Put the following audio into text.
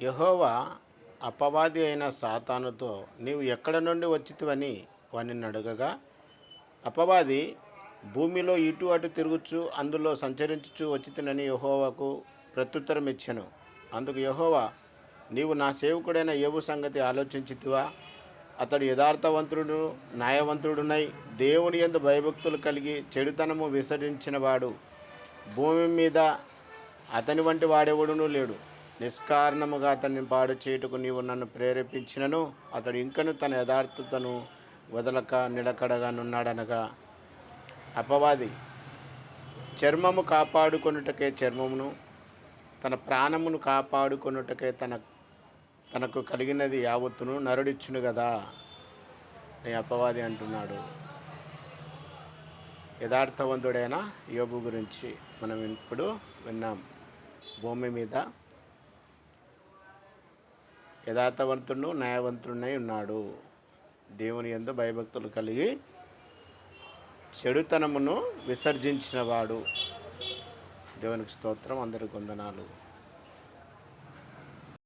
యెహోవా అపవాది అయిన సాతానుతో, నీవు ఎక్కడ నుండి వచ్చితివని వానిని అడగగా, అపవాది, భూమిలో ఇటు అటు తిరుగుచు అందులో సంచరించుచు వచ్చితినని యెహోవాకు ప్రత్యుత్తరం ఇచ్చెను. అందుకు యెహోవా, నీవు నా సేవకుడైన యోబు సంగతి ఆలోచించితివా? అతడు యథార్థవంతుడు, న్యాయవంతుడునై దేవుని యందు భయభక్తులు కలిగి చెడుతనము విసర్జించినవాడు. భూమి మీద అతని వంటి వాడెవడునూ లేడు. నిష్కారణముగా అతన్ని పాడు చేయుటకు నీవు నన్ను ప్రేరేపించినను అతడు ఇంకను తన యథార్థతను వదలక నిలకడగా నున్నాడనగా, అపవాది, చర్మము కాపాడుకొనుటకే చర్మమును, తన ప్రాణమును కాపాడుకొనుటకే తనకు కలిగినది యావత్తును నరుడిచ్చును కదా అని అపవాది అంటున్నాడు. యథార్థవంతుడైన యోబు గురించి మనం ఇప్పుడు విన్నాం. భూమి మీద యథార్థవంతుడు, న్యాయవంతుడై ఉన్నాడు. దేవుని యందు భయభక్తులు కలిగి చెడుతనమును విసర్జించినవాడు. దేవునికి స్తోత్రం. అందరికి వందనాలు.